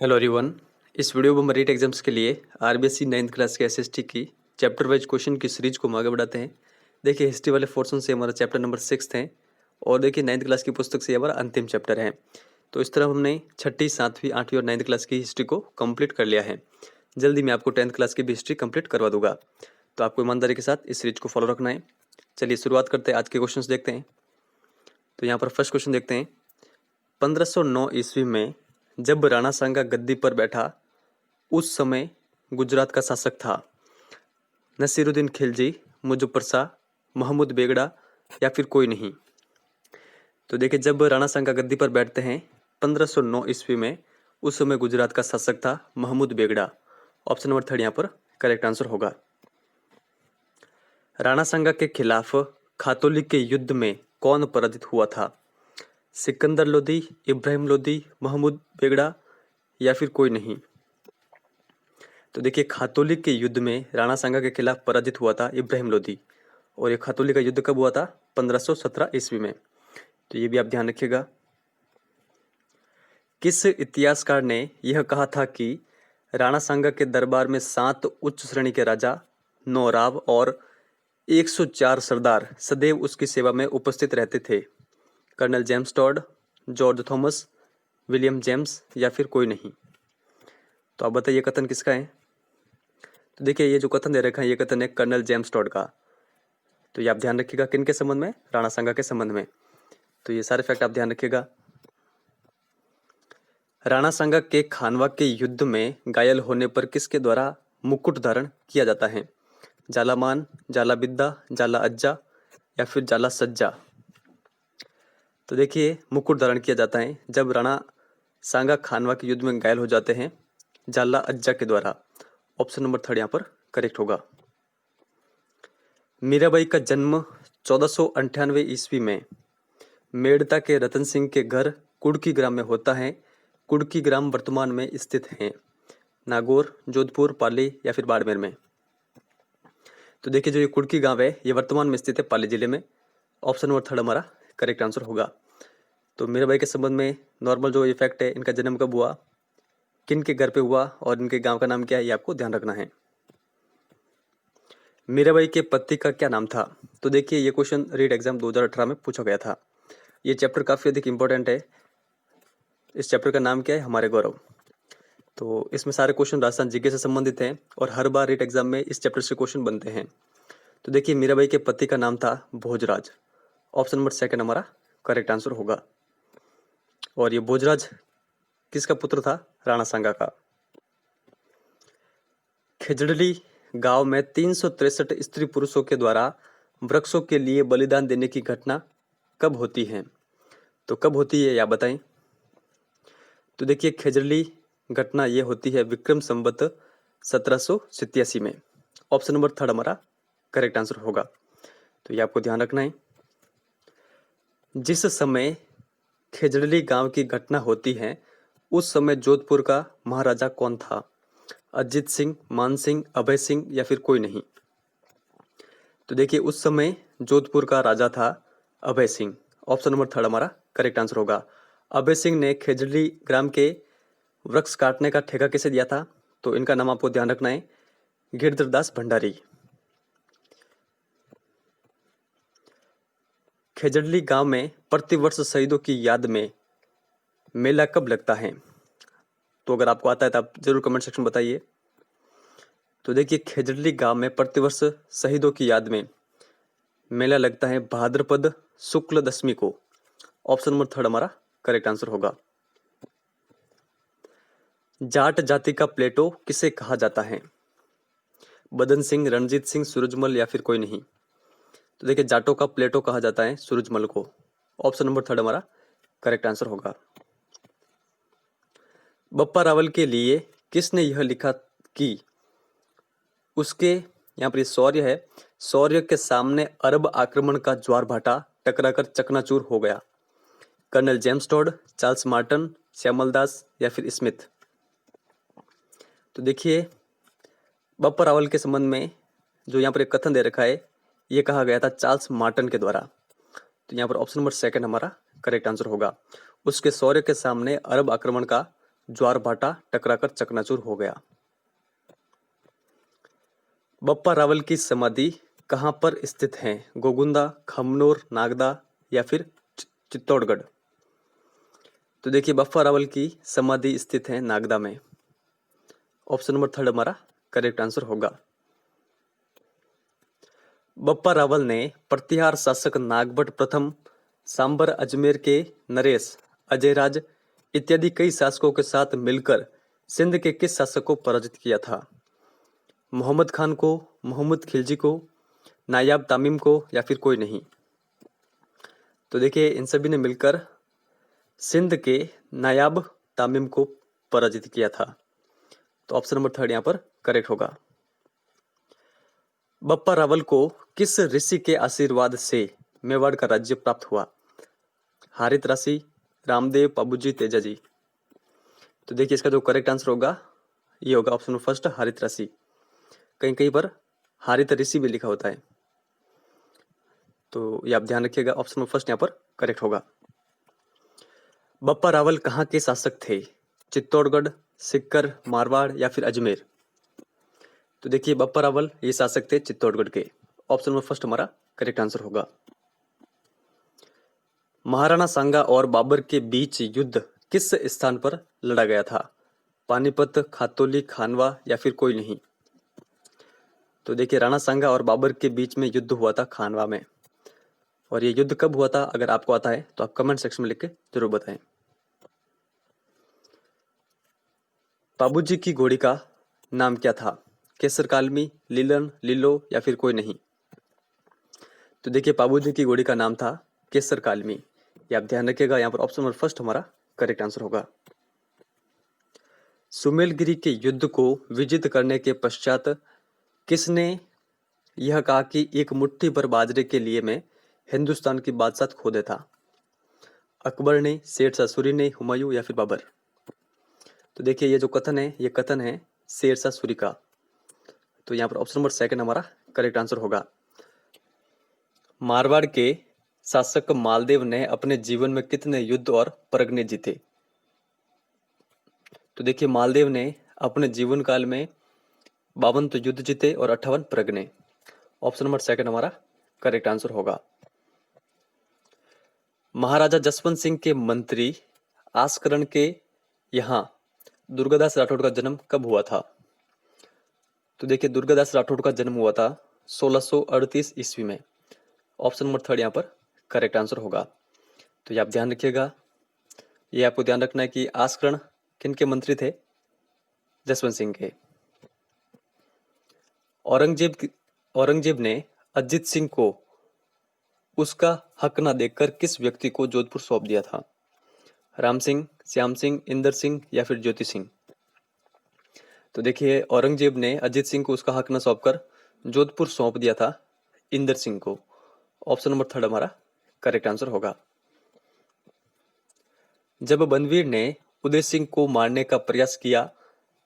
Hello everyone. इस video में हम रीट एग्जाम्स के लिए आरबीएससी 9th क्लास के एसएसटी की चैप्टर वाइज क्वेश्चन की सीरीज को हम आगे बढ़ाते हैं। देखिए हिस्ट्री वाले पोर्शन से हमारा चैप्टर नंबर 6 है और देखिए 9th क्लास की पुस्तक से हमारा अंतिम चैप्टर है। तो इस तरह हमने 6ठी, 7वीं, 8वीं और 9th क्लास की हिस्ट्री को कंप्लीट कर लिया है। जल्दी मैं आपको 10th क्लास की भी हिस्ट्री कंप्लीट करवा दूंगा, तो आपको ईमानदारी के साथ इस सीरीज को फॉलो रखना है। चलिए शुरुआत करते हैं, आज के क्वेश्चन देखते हैं। तो यहाँ पर फर्स्ट क्वेश्चन देखते हैं। 1509 ईस्वी में जब राणा सांगा गद्दी पर बैठा, उस समय गुजरात का शासक था नसीरुद्दीन खिलजी, मुजफ्फर शाह, महमूद बेगड़ा या फिर कोई नहीं। तो देखिए जब राणा सांगा गद्दी पर बैठते हैं 1509 ईस्वी में, उस समय गुजरात का शासक था महमूद बेगड़ा। ऑप्शन नंबर 3 यहाँ पर करेक्ट आंसर होगा। राणा सांगा के खिलाफ खातौली के युद्ध में कौन पराजित हुआ था? सिकंदर लोदी, इब्राहिम लोदी, महमूद बेगड़ा या फिर कोई नहीं। तो देखिए खातौली के युद्ध में राणा सांगा के खिलाफ पराजित हुआ था इब्राहिम लोदी, और ये खातौली का युद्ध कब हुआ था? 1517 ईस्वी में। तो ये भी आप ध्यान रखिएगा। किस इतिहासकार ने यह कहा था कि राणा सांगा के दरबार में 7 उच्च श्रेणी के राजा, 9 राव और 104 सरदार सदैव उसकी सेवा में उपस्थित रहते थे? Colonel James Tod, George Thomas, William James या फिर कोई नहीं। तो आप बताइए कथन किसका है? तो देखिए ये जो कथन दे रखा है, ये कथन है कर्नल जेम्स टॉड का। तो ये आप ध्यान रखिएगा, किन के संबंध में? राणा सांगा के संबंध में। तो ये सारे फैक्ट आप ध्यान रखिएगा। राणा सांगा के खानवा के युद्ध में घायल होने पर किसके द्वारा मुकुट धारण किया जाता है? जालामान, जाला बिद्दा, जाला अज्जा या फिर जाला सज्जा। तो देखिए मुकुट धारण किया जाता है जब राणा सांगा खानवा के युद्ध में घायल हो जाते हैं, जाला अज्जा के द्वारा। ऑप्शन नंबर 3 यहाँ पर करेक्ट होगा। मीराबाई का जन्म 1498 ईस्वी में मेड़ता के रतन सिंह के घर कुड़की ग्राम में होता है। कुड़की ग्राम वर्तमान में स्थित है नागौर, जोधपुर, पाली या फिर बाड़मेर में। तो देखिए जो ये कुड़की गांव है ये वर्तमान में स्थित है पाली जिले में। ऑप्शन नंबर 3 हमारा करेक्ट आंसर होगा। तो मीराबाई के संबंध में नॉर्मल जो ये फैक्ट है, इनका जन्म कब हुआ, किन के घर पे हुआ और इनके गांव का नाम क्या है, ये आपको ध्यान रखना है। मीराबाई के पति का क्या नाम था? तो देखिए ये क्वेश्चन रीट एग्जाम 2018 में पूछा गया था। ये चैप्टर काफी अधिक इंपॉर्टेंट है। इस चैप्टर का नाम क्या है? हमारे गौरव। तो इसमें सारे क्वेश्चन राजस्थान जीके से संबंधित हैं और हर बार रीट एग्जाम में इस चैप्टर से क्वेश्चन बनते हैं। तो देखिए मीराबाई के पति का नाम था भोजराज। ऑप्शन नंबर 2 हमारा करेक्ट आंसर होगा। और ये भोजराज किसका पुत्र था? राणा सांगा का। खेजड़ली गांव में 363 स्त्री पुरुषों के द्वारा वृक्षों के लिए बलिदान देने की घटना कब होती है? तो कब होती है या बताएं। तो देखिए खेजड़ली घटना ये होती है विक्रम संवत 1787 में। ऑप्शन नंबर 3 हमारा करेक्ट आंसर होगा। तो ये आपको ध्यान रखना है। जिस समय खेजड़ली गांव की घटना होती है उस समय जोधपुर का महाराजा कौन था? अजीत सिंह, मान सिंह, अभय सिंह या फिर कोई नहीं। तो देखिए उस समय जोधपुर का राजा था अभय सिंह। ऑप्शन नंबर 3 हमारा करेक्ट आंसर होगा। अभय सिंह ने खेजड़ली ग्राम के वृक्ष काटने का ठेका किसे दिया था? तो इनका नाम आपको ध्यान रखना है, गिरधरदास भंडारी। खेजड़ली गांव में प्रतिवर्ष शहीदों की याद में मेला कब लगता है? तो अगर आपको आता है तो आप जरूर कमेंट सेक्शन में बताइए। तो देखिए खेजड़ली गांव में प्रतिवर्ष शहीदों की याद में मेला लगता है भाद्रपद शुक्ल दशमी को। ऑप्शन नंबर 3 हमारा करेक्ट आंसर होगा। जाट जाति का प्लेटो किसे कहा जाता है? बदन सिंह, रणजीत सिंह, सूरजमल या फिर कोई नहीं। तो देखिए जाटों का प्लेटो कहा जाता है सूरजमल को। ऑप्शन नंबर 3 हमारा करेक्ट आंसर होगा। बप्पा रावल के लिए किसने यह लिखा कि उसके, यहाँ पर शौर्य है, शौर्य के सामने अरब आक्रमण का ज्वार भाटा टकराकर चकनाचूर हो गया? Colonel James Tod, Charles Morton, Shyamaldas या फिर स्मिथ। तो देखिए बप्पा रावल के संबंध में जो यहाँ पर एक कथन दे रखा है, ये कहा गया था चार्ल्स मार्टन के द्वारा। तो यहाँ पर ऑप्शन नंबर 2 हमारा करेक्ट आंसर होगा। उसके शौर्य के सामने अरब आक्रमण का ज्वार भाटा टकराकर चकनाचूर हो गया। बप्पा रावल की समाधि कहाँ पर स्थित है? गोगुंदा, खमनोर, नागदा या फिर चित्तौड़गढ़? तो देखिए बप्पा रावल की समाधि स्थित है नागदा में। ऑप्शन नंबर थर्ड हमारा करेक्ट आंसर होगा। बप्पा रावल ने प्रतिहार शासक नागभट्ट प्रथम, सांबर अजमेर के नरेश, अजयराज इत्यादि कई शासकों के साथ मिलकर सिंध के किस शासक को पराजित किया था? मोहम्मद खान को, मोहम्मद खिलजी को, नायाब तामीम को या फिर कोई नहीं? तो देखिए इन सभी ने मिलकर सिंध के नायाब तामीम को पराजित किया था। तो ऑप्शन नंबर थर्ड यहाँ पर करेक्ट होगा। बप्पा रावल को किस ऋषि के आशीर्वाद से मेवाड़ का राज्य प्राप्त हुआ? हारित ऋषि, रामदेव, पाबूजी, तेजाजी? तो देखिए इसका जो करेक्ट आंसर होगा ये होगा ऑप्शन नंबर फर्स्ट, हारित ऋषि। कहीं कहीं पर हारित ऋषि भी लिखा होता है, तो ये आप ध्यान रखिएगा। ऑप्शन नंबर फर्स्ट यहाँ पर करेक्ट होगा। बप्पा रावल कहाँ के शासक थे? चित्तौड़गढ़, सिक्कर, मारवाड़ या फिर अजमेर? तो देखिए बप्पा रावल ये शासक थे चित्तौड़गढ़ के। ऑप्शन नंबर फर्स्ट हमारा करेक्ट आंसर होगा। महाराणा सांगा और बाबर के बीच युद्ध किस स्थान पर लड़ा गया था? पानीपत, खातौली, खानवा या फिर कोई नहीं? तो देखिए राणा सांगा और बाबर के बीच में युद्ध हुआ था खानवा में। और ये युद्ध कब हुआ था अगर आपको आता है तो आप कमेंट सेक्शन में लिख के जरूर बताएं। बाबूजी की घोड़ी का नाम क्या था? केसर कालमी, लीलन, लीलो या फिर कोई नहीं? तो देखिए बाबूजी की घोड़ी का नाम था केसर कालमी। ये आप ध्यान रखिएगा, यहाँ पर ऑप्शन नंबर फर्स्ट हमारा करेक्ट आंसर होगा। सुमेलगिरी के युद्ध को विजित करने के पश्चात किसने यह कहा कि एक मुट्ठी भर बाजरे के लिए मैं हिंदुस्तान की बादशाह खो देता? अकबर ने, शेरशाह सूरी ने, हुमायूं या फिर बाबर? तो देखिए ये जो कथन है ये कथन है शेरशाह सूरी का। तो यहाँ पर ऑप्शन नंबर सेकंड हमारा करेक्ट आंसर होगा। मारवाड़ के शासक मालदेव ने अपने जीवन में कितने युद्ध और परगने जीते? तो देखिए मालदेव ने अपने जीवन काल में 52 तो युद्ध जीते और 58 परगने। ऑप्शन नंबर सेकंड हमारा करेक्ट आंसर होगा। महाराजा जसवंत सिंह के मंत्री आस्करण के यहाँ दुर्गादास राठौड़ का जन्म कब हुआ था? तो देखिए दुर्गादास राठौड़ का जन्म हुआ था 1638 ईस्वी में। ऑप्शन नंबर थर्ड यहाँ पर करेक्ट आंसर होगा। तो ये आप ध्यान रखिएगा, ये आपको ध्यान रखना है कि आस्करण किन के मंत्री थे? जसवंत सिंह के। औरंगजेब ने अजित सिंह को उसका हक न देकर किस व्यक्ति को जोधपुर सौंप दिया था? राम सिंह, श्याम सिंह, इंदर सिंह या फिर ज्योति सिंह? तो देखिए औरंगजेब ने अजित सिंह को उसका हक न सौंपकर जोधपुर सौंप दिया था इंदर सिंह को। ऑप्शन नंबर थर्ड हमारा करेक्ट आंसर होगा। जब बनवीर ने उदय सिंह को मारने का प्रयास किया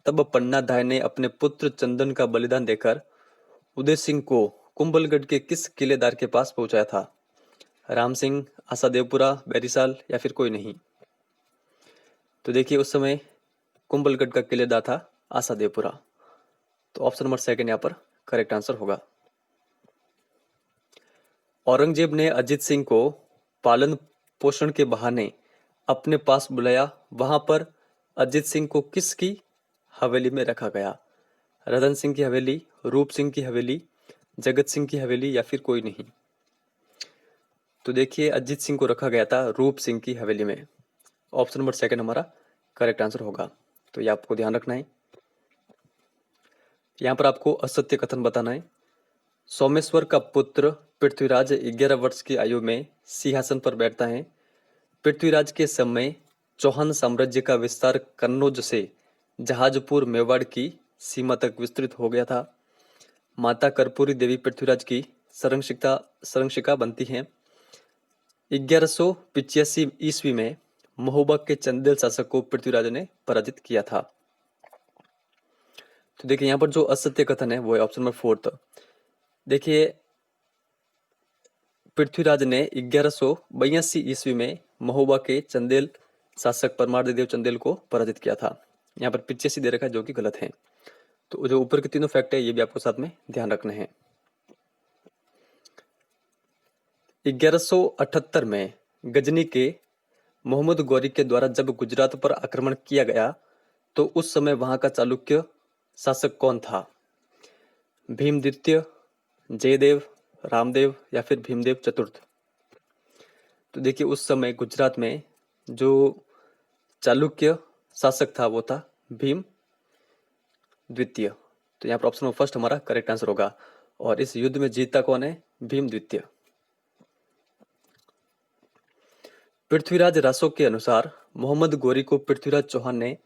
तब पन्ना धाय ने अपने पुत्र चंदन का बलिदान देकर उदय सिंह को कुंभलगढ़ के किस किलेदार के पास पहुंचाया था? राम सिंह, आसादेवपुरा, बैरिसाल या फिर कोई नहीं? तो देखिए उस समय कुंभलगढ़ का किलेदार था आसादेवपुरा। तो ऑप्शन नंबर सेकंड यहाँ पर करेक्ट आंसर होगा। औरंगजेब ने अजित सिंह को पालन पोषण के बहाने अपने पास बुलाया, वहां पर अजित सिंह को किसकी हवेली में रखा गया? रतन सिंह की हवेली, रूप सिंह की हवेली, जगत सिंह की हवेली या फिर कोई नहीं? तो देखिए अजित सिंह को रखा गया था रूप सिंह की हवेली में। ऑप्शन नंबर सेकंड हमारा करेक्ट आंसर होगा। तो ये आपको ध्यान रखना है। यहाँ पर आपको असत्य कथन बताना है। सोमेश्वर का पुत्र पृथ्वीराज 11 वर्ष की आयु में सिंहासन पर बैठता है। पृथ्वीराज के समय चौहान साम्राज्य का विस्तार कन्नौज से जहाजपुर मेवाड़ की सीमा तक विस्तृत हो गया था। माता कर्पूरी देवी पृथ्वीराज की संरक्षिका बनती हैं। 1185 ईस्वी में महोबा के चंदेल शासक को पृथ्वीराज ने पराजित किया था। तो देखिए यहाँ पर जो असत्य कथन है वो है ऑप्शन नंबर फोर्थ। देखिए पृथ्वीराज ने 1182 ईस्वी में महोबा के चंदेल शासक परमारदेव चंदेल को पराजित किया था। यहाँ पर 85 दे रखा है जो कि गलत है। तो जो ऊपर के तीनों फैक्ट है ये भी आपको साथ में ध्यान रखने हैं। 1178 में गजनी के मोहम्मद गौरी के द्वारा जब गुजरात पर आक्रमण किया गया तो उस समय वहां का चालुक्य शासक कौन था? भीम द्वितीय, जयदेव, रामदेव या फिर भीमदेव चतुर्थ? तो देखिए उस समय गुजरात में जो चालुक्य शासक था वो था भीम द्वितीय। तो यहाँ पर ऑप्शन फर्स्ट हमारा करेक्ट आंसर होगा। और इस युद्ध में जीता कौन है? भीम द्वितीय। पृथ्वीराज रासो के अनुसार मोहम्मद गौरी को पृथ्वीराज चौहान ने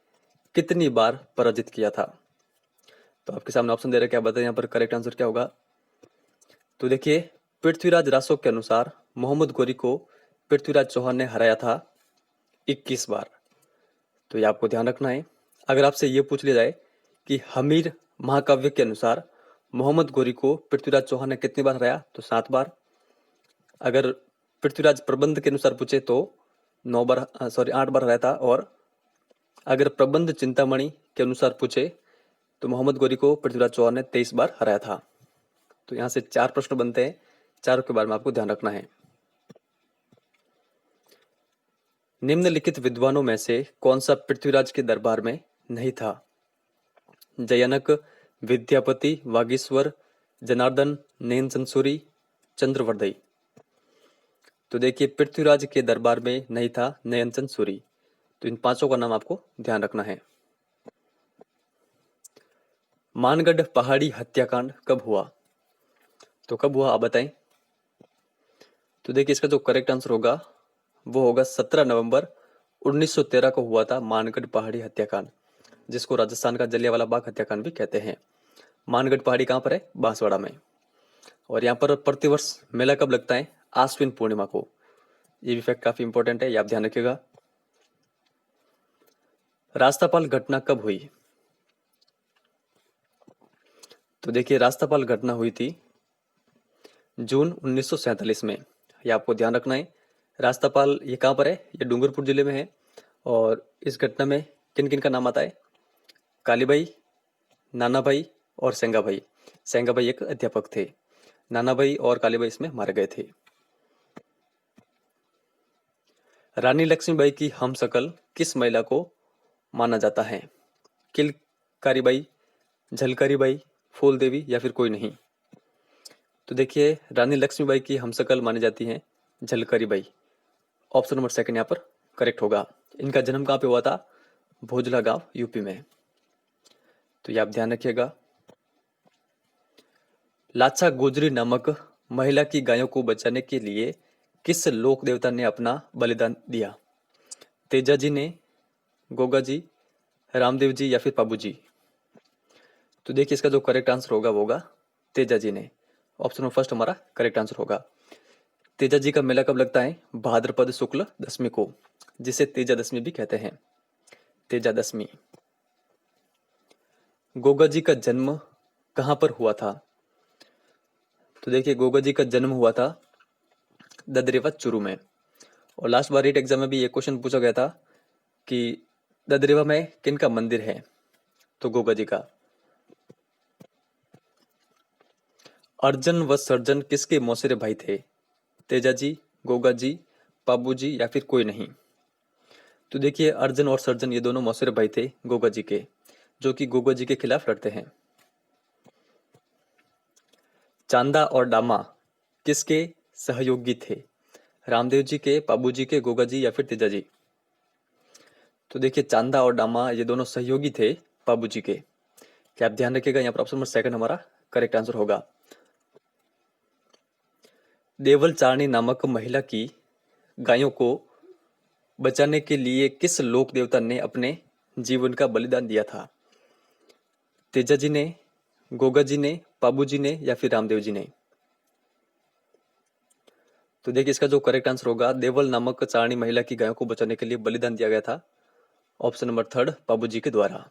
कितनी बार पराजित किया था? तो आपके सामने ऑप्शन दे रहे, क्या बताएं यहाँ पर करेक्ट आंसर क्या होगा? तो देखिए पृथ्वीराज रासो के अनुसार मोहम्मद गौरी को पृथ्वीराज चौहान ने हराया था 21 बार। तो ये आपको ध्यान रखना है। अगर आपसे ये पूछ लिया जाए कि हमीर महाकाव्य के अनुसार मोहम्मद गौरी को पृथ्वीराज चौहान ने कितनी बार हराया, तो 7 बार। अगर पृथ्वीराज प्रबंध के अनुसार पूछे तो 8 बार हराया था। और अगर प्रबंध चिंतामणि के अनुसार पूछे तो मोहम्मद गौरी को पृथ्वीराज चौहान ने 23 बार हराया था। तो यहाँ से 4 प्रश्न बनते हैं, चारों के बारे में आपको ध्यान रखना है। निम्नलिखित विद्वानों में से कौन सा पृथ्वीराज के दरबार में नहीं था? जयनक, विद्यापति, वागीश्वर, जनार्दन, नयन संसूरी, चंद्रवर्धई? तो देखिए पृथ्वीराज के दरबार में नहीं था नयन संसूरी। तो इन पांचों का नाम आपको ध्यान रखना है। मानगढ़ पहाड़ी हत्याकांड कब हुआ? तो कब हुआ आप बताएं। तो देखिए इसका जो करेक्ट आंसर होगा वो होगा 17 नवंबर 1913 को हुआ था मानगढ़ पहाड़ी हत्याकांड, जिसको राजस्थान का जलियांवाला बाग हत्याकांड भी कहते हैं। मानगढ़ पहाड़ी कहाँ पर है? बांसवाड़ा में। और यहाँ पर प्रतिवर्ष मेला कब लगता है? आश्विन पूर्णिमा को। ये भी फैक्ट काफी इंपॉर्टेंट है, ये आप ध्यान रखिएगा। रास्तापाल घटना कब हुई? तो देखिए रास्तापाल घटना हुई थी जून 1947 में। ये आपको ध्यान रखना है। रास्तापाल ये कहाँ पर है? ये डूंगरपुर जिले में है। और इस घटना में किन किन का नाम आता है? कालीबाई, नानाभाई और सेंगाभाई। सेंगाभाई एक अध्यापक थे। नानाभाई और कालीबाई इसमें मारे गए थे। रानी लक्ष्मीबाई की हमशक्ल किस महिला को माना जाता है? किलकारीबाई, झलकारीबाई, फूलदेवी या फिर कोई नहीं? तो देखिए रानी लक्ष्मीबाई की हमशक्ल मानी जाती है झलकारीबाई। ऑप्शन नंबर सेकंड यहाँ पर करेक्ट होगा। इनका जन्म कहाँ पे हुआ था? भोजला गांव, यूपी में। तो ये आप ध्यान रखिएगा। लाचा गोजरी नामक महिला की गायों को बचाने के लिए किस लोक देवता ने अपना बलिदान दिया? तेजा जी ने, गोगा जी, रामदेव जी या फिर पाबू जी? तो देखिए इसका जो करेक्ट आंसर होगा वो होगा तेजा जी ने। ऑप्शन नंबर फर्स्ट हमारा करेक्ट आंसर होगा। तेजा जी का मेला कब लगता है? भाद्रपद शुक्ल दशमी को, जिसे तेजा दशमी भी कहते हैं। तेजा दशमी। गोगा जी का जन्म कहां पर हुआ था? तो देखिए गोगा जी का जन्म हुआ था ददरेवा चूरू में। और लास्ट बार रीट एग्जाम में भी ये क्वेश्चन पूछा गया था कि ददरेवा में किन का मंदिर है? तो गोगा जी का। अर्जन व सर्जन किसके मौसेरे भाई थे? तेजा जी, गोगा जी, पाबू जी या फिर कोई नहीं? तो देखिए अर्जन और सर्जन ये दोनों मौसेरे भाई थे गोगा जी के, जो कि गोगा जी के खिलाफ लड़ते हैं। चांदा और डामा किसके सहयोगी थे? रामदेव जी के, पाबू जी के, गोगा जी या फिर तेजा जी? तो देखिए चांदा और डामा ये दोनों सहयोगी थे पाबू जी के। क्या आप ध्यान रखिएगा, यहाँ पर ऑप्शन नंबर सेकंड हमारा करेक्ट आंसर होगा। देवल चारणी नामक महिला की गायों को बचाने के लिए किस लोक देवता ने अपने जीवन का बलिदान दिया था? तेजा जी ने, गोगा जी ने, पाबू जी ने या फिर रामदेव जी ने? तो देखिए इसका जो करेक्ट आंसर होगा देवल नामक चारणी महिला की गायों को बचाने के लिए बलिदान दिया गया था। ऑप्शन नंबर थर्ड पाबू जी के द्वारा।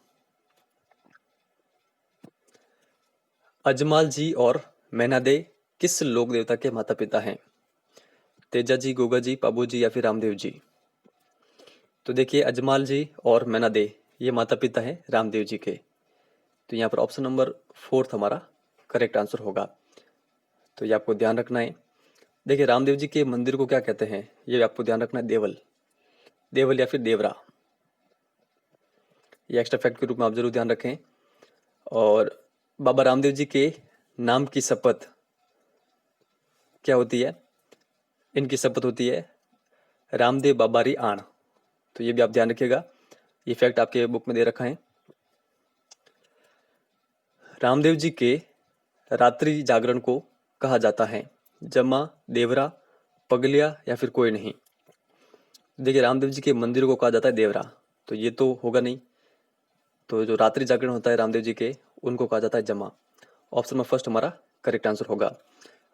अजमाल जी और मैनादे किस लोक देवता के माता पिता हैं? तेजा जी, गोगा जी, पाबू जी या फिर रामदेव जी? तो देखिए अजमाल जी और मैना दे ये माता पिता हैं रामदेव जी के। तो यहाँ पर ऑप्शन नंबर 4 हमारा करेक्ट आंसर होगा। तो ये आपको ध्यान रखना है। देखिए रामदेव जी के मंदिर को क्या कहते हैं, ये आपको ध्यान रखना है, देवल, देवल या फिर देवरा। ये एक्स्ट्रा फैक्ट के रूप में आप जरूर ध्यान रखें। और बाबा रामदेव जी के नाम की शपथ क्या होती है, इनकी शपथ होती है रामदेव बाबारी आण। तो ये भी आप ध्यान रखिएगा, ये फैक्ट आपके बुक में दे रखा है। रामदेव जी के रात्रि जागरण को कहा जाता है जमा, देवरा, पगलिया या फिर कोई नहीं। देखिए रामदेव जी के मंदिर को कहा जाता है देवरा, तो ये तो होगा नहीं। तो जो रात्रि जागरण होता है रामदेव जी के, उनको कहा जाता है जमा। ऑप्शन में फर्स्ट हमारा करेक्ट आंसर होगा।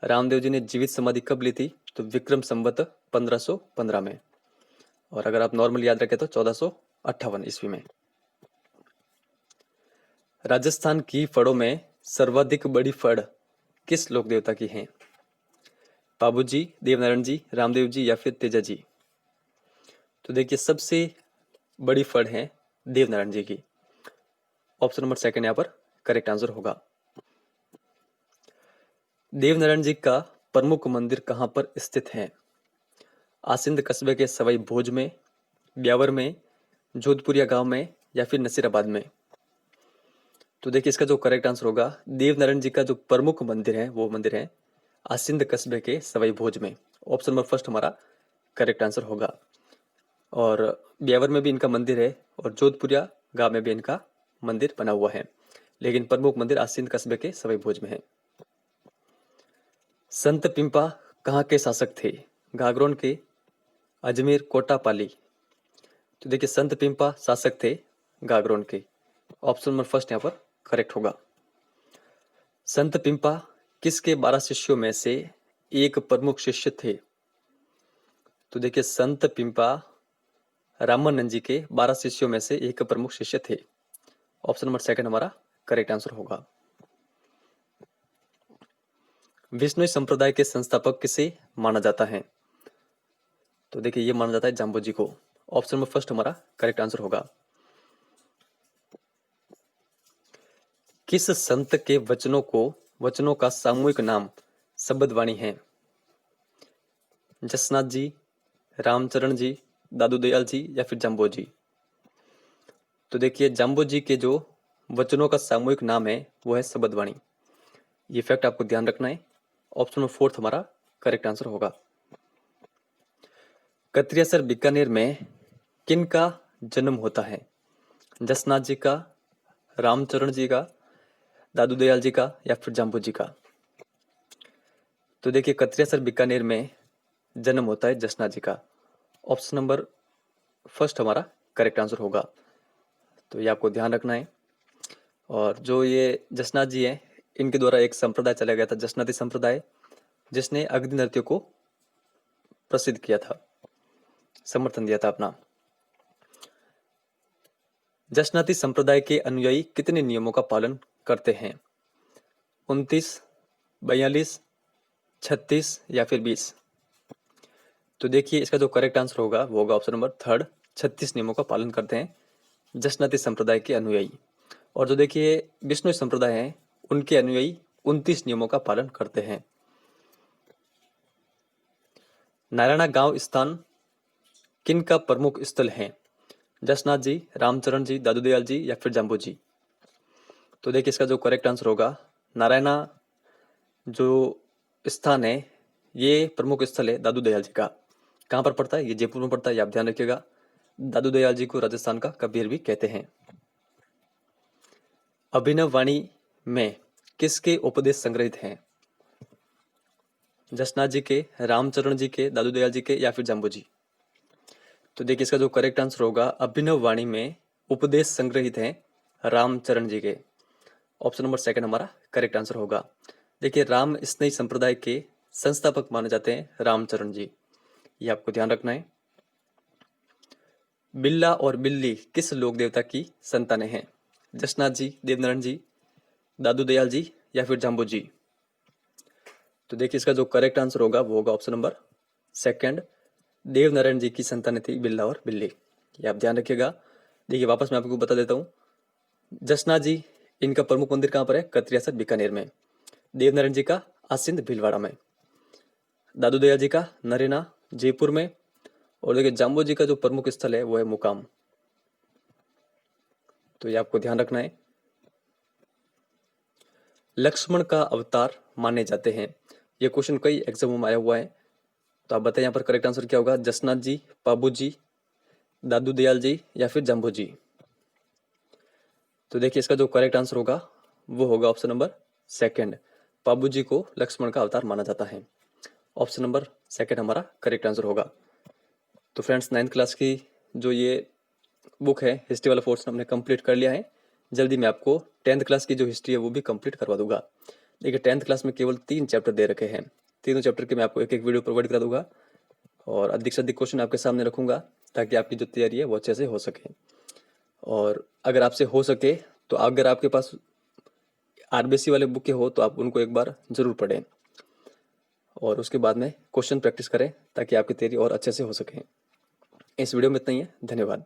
रामदेव जी ने जीवित समाधि कब ली थी, तो विक्रम संवत 1515 में। और अगर आप नॉर्मल याद रखें तो 1458 ईस्वी में। राजस्थान की फड़ों में सर्वाधिक बड़ी फड़ किस लोक देवता की है, बाबूजी, देवनारायण जी, रामदेव जी या फिर तेजा जी। तो देखिए सबसे बड़ी फड़ है देवनारायण जी की। ऑप्शन नंबर सेकंड यहाँ पर करेक्ट आंसर होगा। देवनारायण जी का प्रमुख मंदिर कहाँ पर स्थित है, आसिंद कस्बे के सवाई भोज में, ब्यावर में, जोधपुरिया गांव में या फिर नसीराबाद में। तो देखिए इसका जो करेक्ट आंसर होगा, देवनारायण जी का जो प्रमुख मंदिर है वो मंदिर है आसिंद कस्बे के सवाई भोज में। ऑप्शन नंबर फर्स्ट हमारा करेक्ट आंसर होगा। और ब्यावर में भी इनका मंदिर है और जोधपुरिया गांव में भी इनका मंदिर बना हुआ है, लेकिन प्रमुख मंदिर आसिंद कस्बे के सवाई भोज में है। संत पिंपा कहाँ के शासक थे, घाघरोन के, अजमेर, कोटा, पाली। तो देखिए संत पिंपा शासक थे घाघरोन के। ऑप्शन नंबर फर्स्ट यहाँ पर करेक्ट होगा। संत पिंपा किसके 12 शिष्यों में से एक प्रमुख शिष्य थे। तो देखिए संत पिंपा रामानंद जी के 12 शिष्यों में से एक प्रमुख शिष्य थे। ऑप्शन नंबर सेकंड हमारा करेक्ट आंसर होगा। विष्णु संप्रदाय के संस्थापक किसे माना जाता है, तो देखिए ये माना जाता है जाम्बो जी को। ऑप्शन नंबर फर्स्ट हमारा करेक्ट आंसर होगा। किस संत के वचनों का सामूहिक नाम शब्दवाणी है, जसनाथ जी, रामचरण जी, दादू दयाल जी या फिर जाम्बो जी। तो देखिए जाम्बो जी के जो वचनों का सामूहिक नाम है वो है शब्दवाणी। ये फैक्ट आपको ध्यान रखना है। ऑप्शन नंबर फोर्थ हमारा करेक्ट आंसर होगा। कत्रियासर बीकानेर में किन का जन्म होता है, जसनाथ जी का, रामचरण जी का, दादू दयाल जी का या फिर जाम्बू जी का। तो देखिए कत्रियासर बीकानेर में जन्म होता है जसनाथ जी का। ऑप्शन नंबर फर्स्ट हमारा करेक्ट आंसर होगा। तो ये आपको ध्यान रखना है। और जो ये जसनाथ जी हैं, इनके द्वारा एक संप्रदाय चला गया था जसनाती संप्रदाय, जिसने अग्नि नृत्य को प्रसिद्ध किया था, समर्थन दिया था अपना। जसनाती संप्रदाय के अनुयायी कितने नियमों का पालन करते हैं, 29, 42, 36 या फिर 20। तो देखिए इसका जो करेक्ट आंसर होगा वो होगा ऑप्शन नंबर थर्ड, 36 नियमों का पालन करते हैं जसनाती संप्रदाय के अनुयायी। और जो देखिए विष्णु संप्रदाय है उनके अनुयायी 29 नियमों का पालन करते हैं। नारायणा गांव स्थान किन का प्रमुख स्थल है, जसनाथ जी, रामचरण जी, दादू दयाल जी या फिर जाम्बू जी। तो देखिए इसका जो करेक्ट आंसर होगा, नारायणा जो स्थान है ये प्रमुख स्थल है दादू दयाल जी का। कहाँ पर पड़ता है, ये जयपुर में पड़ता है, ये आप ध्यान रखिएगा। दादू दयाल जी को राजस्थान का कबीर भी कहते हैं। अभिनव वाणी में किसके उपदेश संग्रहित हैं, जसनाथ जी के, रामचरण जी के, दादू दयाल जी के या फिर जाम्बू जी। तो देखिए इसका जो करेक्ट आंसर होगा, अभिनव वाणी में उपदेश संग्रहित हैं रामचरण जी के। ऑप्शन नंबर सेकंड हमारा करेक्ट आंसर होगा। देखिए राम स्नेही संप्रदाय के संस्थापक माने जाते हैं रामचरण जी, ये आपको ध्यान रखना है। बिल्ला और बिल्ली किस लोक देवता की संतानें हैं, जसनाथ जी, देवनारायण जी, दादू दयाल जी या फिर जाम्बू जी। तो देखिए इसका जो करेक्ट आंसर होगा वो होगा ऑप्शन नंबर सेकंड, देवनारायण जी की संतानें थी बिल्ला और बिल्ली। ये आप ध्यान रखिएगा। देखिए वापस मैं आपको बता देता हूँ। जसना जी, इनका प्रमुख मंदिर कहाँ पर है? कतरियासर बीकानेर में। देवनारायण जी का आसिंद भीलवाड़ा में। दादू दया जी का नरेना जयपुर में। और देखिए जाम्बो जी का जो प्रमुख स्थल है वो है मुकाम। तो ये आपको ध्यान रखना है। लक्ष्मण का अवतार माने जाते हैं। ये क्वेश्चन कई एग्जामों में आया हुआ है। तो आप बताइए यहाँ पर करेक्ट आंसर क्या होगा? जसनाथ जी, पाबू जी, दादू दयाल जी या फिर जाम्बो जी। तो देखिए इसका जो करेक्ट आंसर होगा वो होगा ऑप्शन नंबर सेकंड। पाबू जी को लक्ष्मण का अवतार माना जाता है। ऑप्शन नंबर सेकंड हमारा करेक्ट आंसर होगा। तो फ्रेंड्स 9th क्लास की जो ये बुक है हिस्ट्री वाला पोर्शन हमने कंप्लीट कर लिया है। जल्दी मैं आपको 10th क्लास की जो हिस्ट्री है वो भी कंप्लीट करवा दूंगा। देखिए 10th क्लास में केवल 3 चैप्टर दे रखे हैं। तीनों चैप्टर के मैं आपको एक एक वीडियो प्रोवाइड करा दूंगा और अधिक से अधिक क्वेश्चन आपके सामने रखूंगा ताकि आपकी जो तैयारी है वो अच्छे से हो सके। और अगर आपसे हो सके तो अगर आपके पास आरबीएससी वाले बुक के हो तो आप उनको एक बार जरूर पढ़ें और उसके बाद में क्वेश्चन प्रैक्टिस करें ताकि आपकी तैयारी और अच्छे से हो सके। इस वीडियो में इतना ही है। धन्यवाद।